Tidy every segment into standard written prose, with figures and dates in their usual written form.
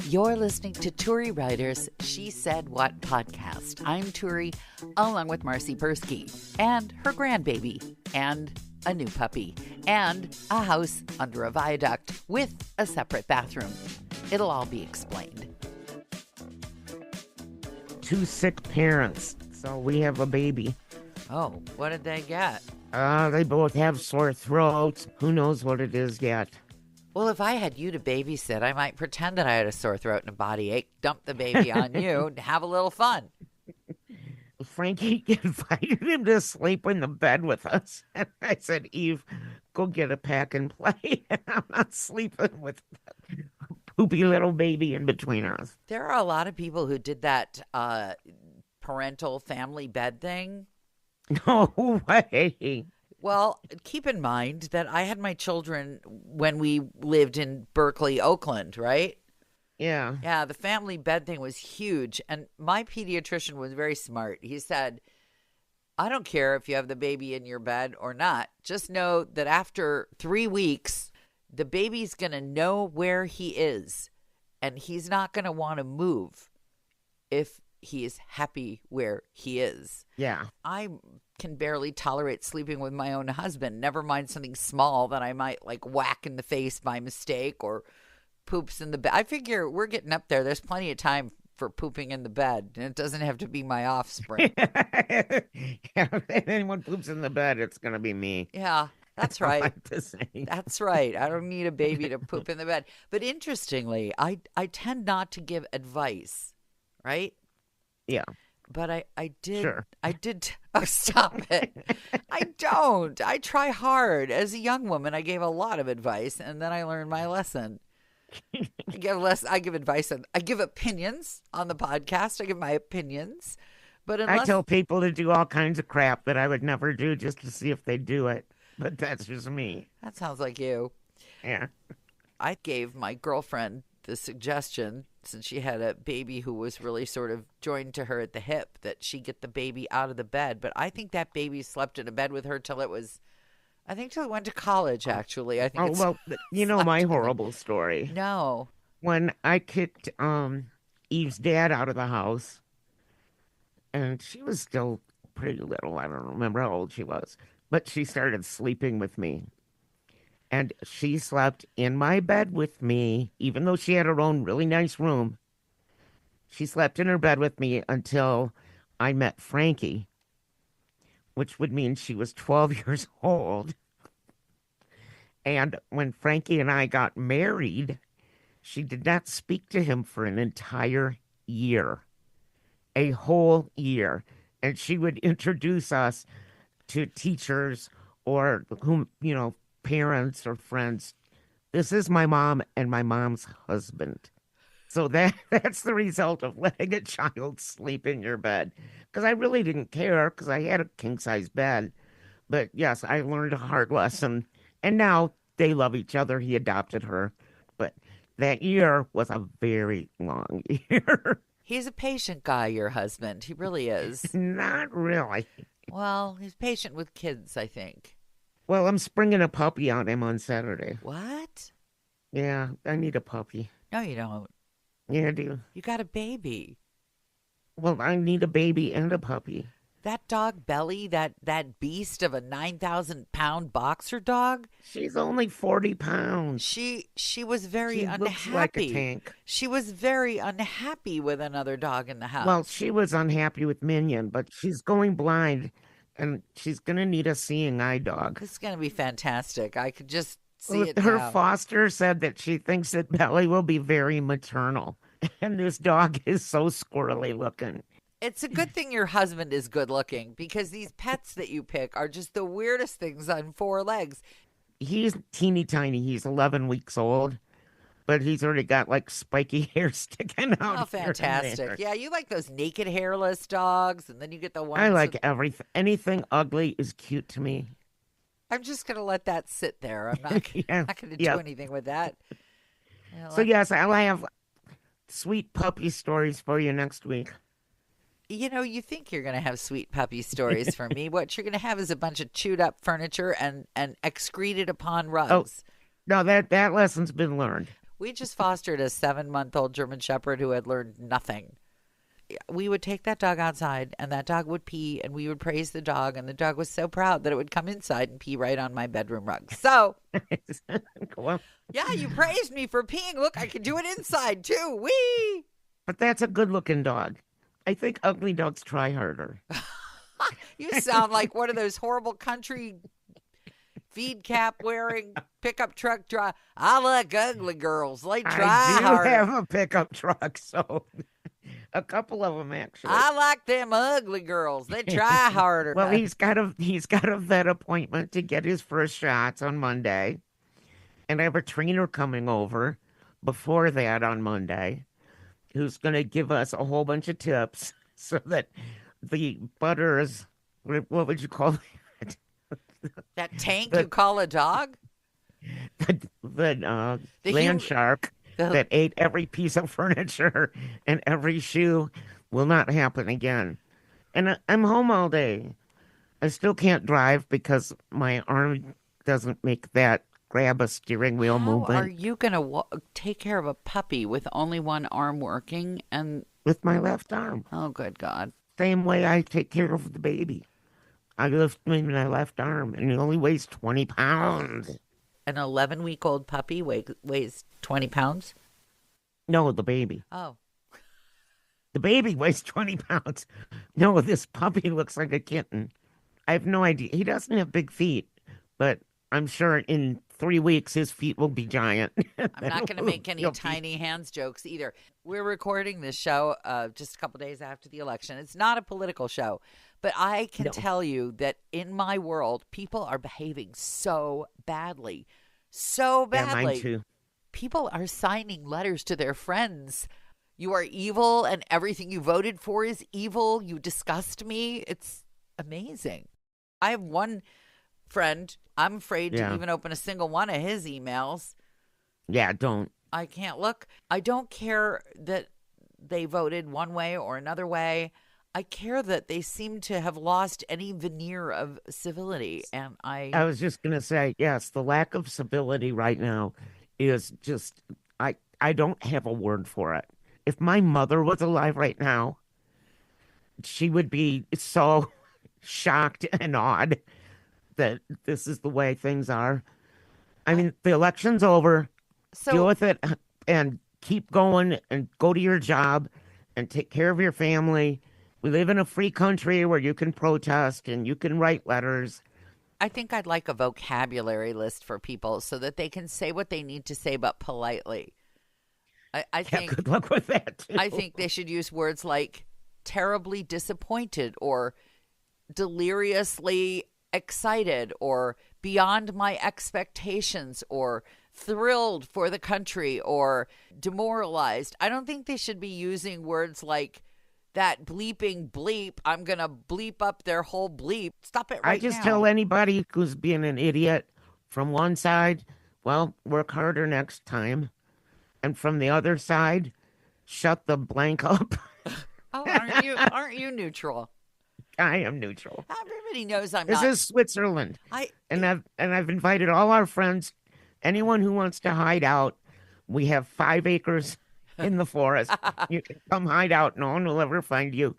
You're listening to Turi Writers' She Said What podcast. I'm Turi, along with Marcy Persky, and her grandbaby, and a new puppy, and a house under a viaduct with a separate bathroom. It'll all be explained. 2 sick parents, so we have a baby. Oh, what did they get? They both have sore throats. Who knows what it is yet? Well, if I had you to babysit, I might pretend that I had a sore throat and a body ache, dump the baby on you, and have a little fun. Frankie invited him to sleep in the bed with us. And I said, Eve, go get a pack and play. I'm not sleeping with a poopy little baby in between us. There are a lot of people who did that parental family bed thing. No way. Well, keep in mind that I had my children when we lived in Berkeley, Oakland, right? Yeah. Yeah, the family bed thing was huge. And my pediatrician was very smart. He said, I don't care if you have the baby in your bed or not. Just know that after 3 weeks, the baby's going to know where he is. And he's not going to want to move if he is happy where he is. Yeah. I can barely tolerate sleeping with my own husband, never mind something small that I might like whack in the face by mistake or poops in the bed. I figure we're getting up there. There's plenty of time for pooping in the bed, and it doesn't have to be my offspring. Yeah, if anyone poops in the bed, it's going to be me. Yeah, that's right. I like to say. That's right. I don't need a baby to poop in the bed. But interestingly, I tend not to give advice, right? Yeah. But I did. Sure. I did. Oh, stop it. I don't. I try hard. As a young woman, I gave a lot of advice, and then I learned my lesson. I give advice. I give opinions on the podcast. I give my opinions. But I tell people to do all kinds of crap that I would never do just to see if they do it. But that's just me. That sounds like you. Yeah. I gave my girlfriend the suggestion, since she had a baby who was really sort of joined to her at the hip, that she get the baby out of the bed. But I think that baby slept in a bed with her till it went to college, actually. I think. Oh, well, you know my horrible story. No. When I kicked Eve's dad out of the house, and she was still pretty little. I don't remember how old she was, but she started sleeping with me. And she slept in my bed with me, even though she had her own really nice room. She slept in her bed with me until I met Frankie, which would mean she was 12 years old. And when Frankie and I got married, she did not speak to him for an entire year, a whole year. And she would introduce us to teachers or parents or friends. This is my mom and my mom's husband. So that's the result of letting a child sleep in your bed. Because I really didn't care, because I had a king-size bed. But yes, I learned a hard lesson. And now they love each other. He adopted her. But that year was a very long year. He's a patient guy, your husband. He really is. Not really. Well, he's patient with kids, I think. Well, I'm springing a puppy on him on Saturday. What? Yeah, I need a puppy. No, you don't. Yeah, I do. You got a baby. Well, I need a baby and a puppy. That dog Belly, that beast of a 9,000-pound boxer dog. She's only 40 pounds. She was very unhappy. Looks like a tank. She was very unhappy with another dog in the house. Well, she was unhappy with Minion, but she's going blind, and she's going to need a seeing eye dog. This is going to be fantastic. I could just see it Her now. foster said that she thinks that Belly will be very maternal, and this dog is so squirrely looking. It's a good thing your husband is good looking, because these pets that you pick are just the weirdest things on 4 legs. He's teeny tiny. He's 11 weeks old, but he's already got like spiky hair sticking out. Oh, fantastic. Yeah, you like those naked hairless dogs, and then you get the ones. I like everything. Anything ugly is cute to me. I'm just going to let that sit there. I'm not, not going to do anything with that. So, yes, I'll have sweet puppy stories for you next week. You know, you think you're going to have sweet puppy stories for me. What you're going to have is a bunch of chewed up furniture and excreted upon rugs. Oh, no, that lesson's been learned. We just fostered a 7-month-old German Shepherd who had learned nothing. We would take that dog outside and that dog would pee and we would praise the dog. And the dog was so proud that it would come inside and pee right on my bedroom rug. So, Well, yeah, you praised me for peeing. Look, I can do it inside too. Wee! but that's a good-looking dog. I think ugly dogs try harder. You sound like one of those horrible country feed cap wearing pickup truck drive. I like ugly girls. They try I do harder. have a pickup truck, so a couple of them actually. I like them ugly girls. They try harder. Well, he's got a vet appointment to get his first shots on Monday, and I have a trainer coming over before that on Monday, who's going to give us a whole bunch of tips so that the butters, what would you call it? That tank The- you call a dog? The The land hu- shark the- that ate every piece of furniture and every shoe will not happen again. And I'm home all day. I still can't drive because my arm doesn't make that grab a steering wheel How are movement you going to take care of a puppy with only one arm working? And with my left arm. oh, good God. Same way I take care of the baby. I lift him in my left arm, and he only weighs 20 pounds. An 11-week-old puppy weighs 20 pounds? No, the baby. Oh, The baby weighs 20 pounds. No, this puppy looks like a kitten. I have no idea. He doesn't have big feet, but I'm sure in 3 weeks his feet will be giant. I'm not going to make any tiny hands jokes either. We're recording this show just a couple days after the election. It's not a political show, but I can No. tell you that in my world, people are behaving so badly. So Yeah, badly. mine too. People are signing letters to their friends. You are evil and everything you voted for is evil. You disgust me. It's amazing. I have one friend. I'm afraid Yeah. to even open a single one of his emails. Yeah, don't. I can't look. I don't care that they voted one way or another way. I care that they seem to have lost any veneer of civility. And I was just going to say, yes, the lack of civility right now is just, I don't have a word for it. If my mother was alive right now, she would be so shocked and awed that this is the way things are. I mean, the election's over. Deal so with it and keep going and go to your job and take care of your family. We live in a free country where you can protest and you can write letters. I think I'd like a vocabulary list for people so that they can say what they need to say, but politely. I Yeah, think good luck with that, too. I think they should use words like terribly disappointed or deliriously excited or beyond my expectations or thrilled for the country or demoralized. I don't think they should be using words like that bleeping bleep. I'm going to bleep up their whole bleep. Stop it right I just now. tell anybody who's being an idiot from one side, well, work harder next time. And from the other side, shut the blank up. Oh, aren't you neutral? I am neutral. Everybody knows I'm This not. is Switzerland. I And I've invited all our friends, anyone who wants to hide out. We have 5 acres in the forest. You can come hide out. No one will ever find you.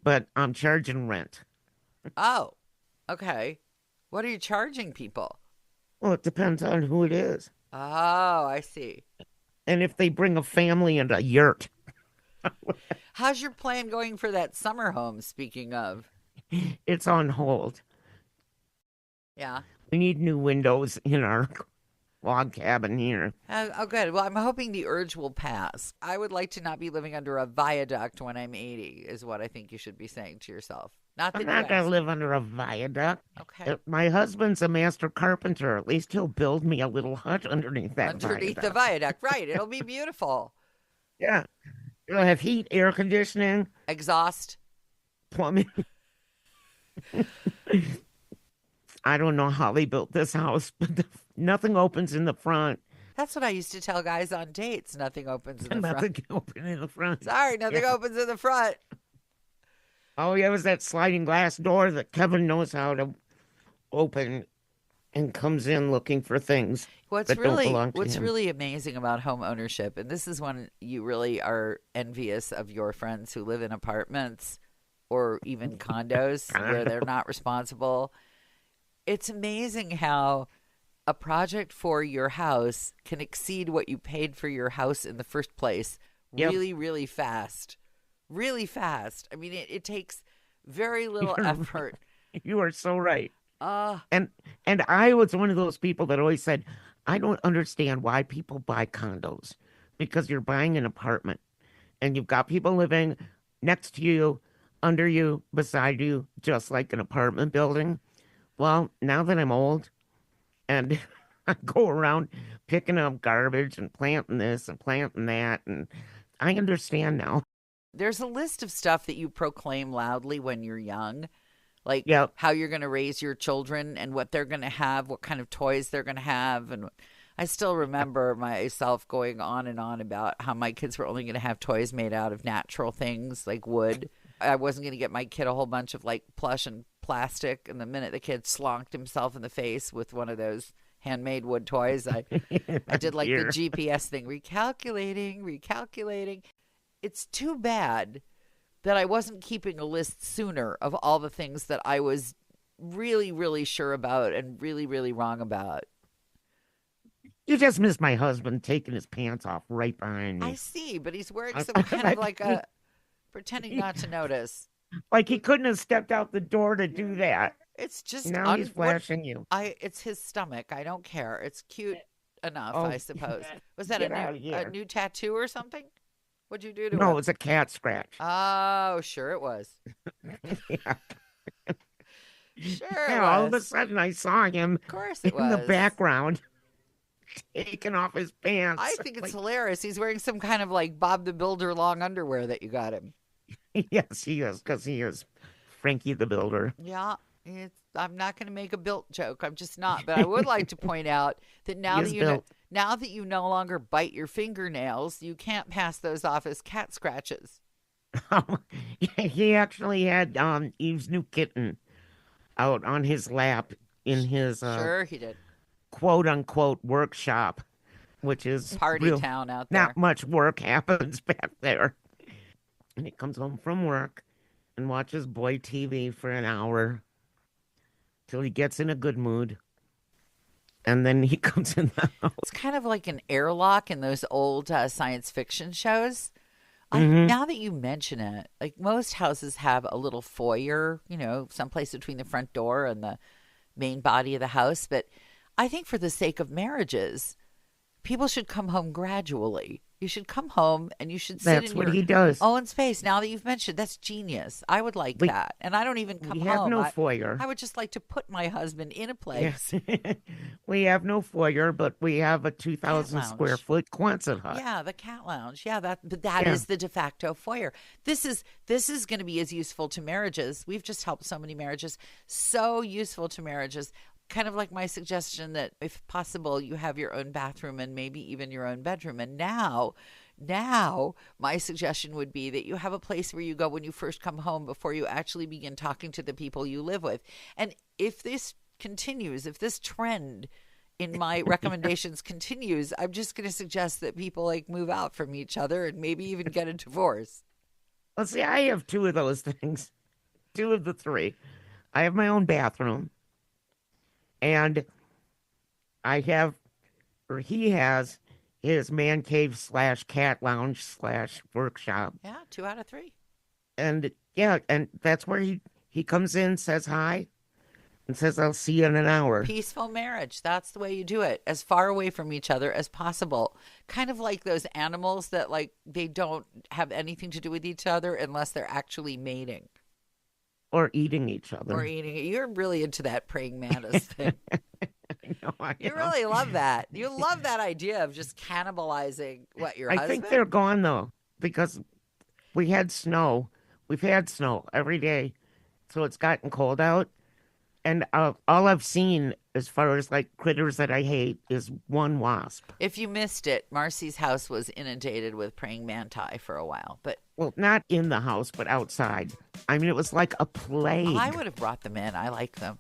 But I'm charging rent. Oh, okay. What are you charging people? Well, it depends on who it is. Oh, I see. And if they bring a family and a yurt. How's your plan going for that summer home, speaking of? It's on hold. Yeah. We need new windows in our log cabin here. Oh, good. Well, I'm hoping the urge will pass. I would like to not be living under a viaduct when I'm 80, is what I think you should be saying to yourself. Not I'm that not you going asked. to live under a viaduct. Okay. My husband's a master carpenter. At least he'll build me a little hut underneath that Underneath the viaduct. viaduct. Right. It'll be beautiful. Yeah. It'll have heat, air conditioning, Exhaust. plumbing. I don't know how they built this house, but nothing opens in the front. That's what I used to tell guys on dates. Nothing opens in the Nothing front. can open in the front. Sorry, nothing Yeah. opens in the front. Oh, yeah, it was that sliding glass door that Kevin knows how to open. and comes in looking for things What's that don't really belong to what's him. really amazing about home ownership, and this is when you really are envious of your friends who live in apartments or even condos where they're not responsible. It's amazing how a project for your house can exceed what you paid for your house in the first place Yep, really, really fast. Really fast. I mean, it takes very little you're, effort. you are so right. Uh, And and I was one of those people that always said, I don't understand why people buy condos because you're buying an apartment and you've got people living next to you, under you, beside you, just like an apartment building. Well, now that I'm old and I go around picking up garbage and planting this and planting that, and I understand now. there's a list of stuff that you proclaim loudly when you're young, like Yep. how you're going to raise your children and what they're going to have, what kind of toys they're going to have. And I still remember myself going on and on about how my kids were only going to have toys made out of natural things like wood. I wasn't going to get my kid a whole bunch of like plush and plastic. And the minute the kid slonked himself in the face with one of those handmade wood toys, I did like the Here. GPS thing, recalculating, recalculating. It's too bad that I wasn't keeping a list sooner of all the things that I was really, really sure about and really, really wrong about. You just missed my husband taking his pants off right behind I me. see, but he's wearing I- some kind of like Like, a pretending not to notice. like he couldn't have stepped out the door to do that. It's just Now he's what flashing you. it's his stomach. I don't care. It's cute enough, Oh, I suppose. Was that get out of a here. new tattoo or something? What'd you do to No, him? it's a cat scratch. Oh, sure it was. Yeah. Sure it Yeah, all of a was. sudden I saw him Of course it in the was. background taking off his I pants. think it's Like, hilarious. He's wearing some kind of like Bob the Builder long underwear that you got him. yes, he is, because he is Frankie the Builder. Yeah, I'm not going to make a built joke. I'm just not. But I would like to point out that He is built. now that you no longer bite your fingernails, you can't pass those off as cat scratches. He actually had Eve's new kitten out on his lap in his Sure, he did. quote unquote workshop, which is Party real town out not there. much work happens back there. And he comes home from work and watches boy TV for an hour till he gets in a good mood. And then he comes in the house. It's kind of like an airlock in those old science fiction shows. Mhm. Now that you mention it, like most houses have a little foyer, someplace between the front door and the main body of the house. But I think for the sake of marriages, people should come home gradually. You should come home and you should sit That's in what your he does. own space. Now that you've mentioned, that's genius. I would like We, that. And I don't even come we have home. no foyer. I would just like to put my husband in a Yes. place. We have no foyer, but we have a Cat 2,000 square lounge. foot Quonset hut. Yeah, the cat lounge. Yeah, but that Yeah. is the de facto foyer. This is going to be as useful to marriages. We've just helped so many marriages. So useful to marriages. Kind of like my suggestion that if possible you have your own bathroom and maybe even your own bedroom. And now my suggestion would be that you have a place where you go when you first come home before you actually begin talking to the people you live with. And if this continues, if this trend in my recommendations continues, I'm just going to suggest that people like move out from each other and maybe even get a divorce. Let's see, I have two of those things, two of the three. I have my own bathroom, and I have, or he has, his man cave slash cat lounge slash workshop. Yeah, 2 out of 3. And yeah, and that's where he comes in, says hi, and says, I'll see you in an hour. Peaceful marriage. That's the way you do it. As far away from each other as possible. Kind of like those animals that like they don't have anything to do with each other unless they're actually mating Or eating each other. or eating. You're really into that praying mantis thing. No, I You am. really love that. You love that idea of just cannibalizing your I husband. think they're gone though, because we had snow. We've had snow every day, so it's gotten cold out. And all I've seen, as far as like critters that I hate, is one wasp. If you missed it, Marcy's house was inundated with praying manti for a while, but Well, not in the house, but outside. I mean, it was like a plague. I would have brought them in. I like them.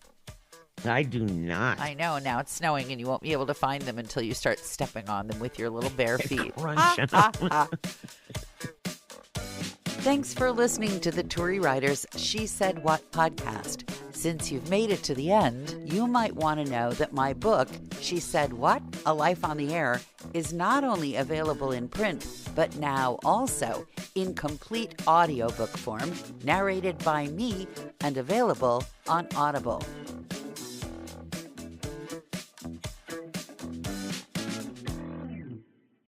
I do not. I know. Now it's snowing and you won't be able to find them until you start stepping on them with your little bare feet. Crunching. Thanks for listening to the Turi Writers She Said What podcast. Since you've made it to the end, you might want to know that my book, She Said What? A Life on the Air, is not only available in print, but now also in complete audiobook form, narrated by me and available on Audible.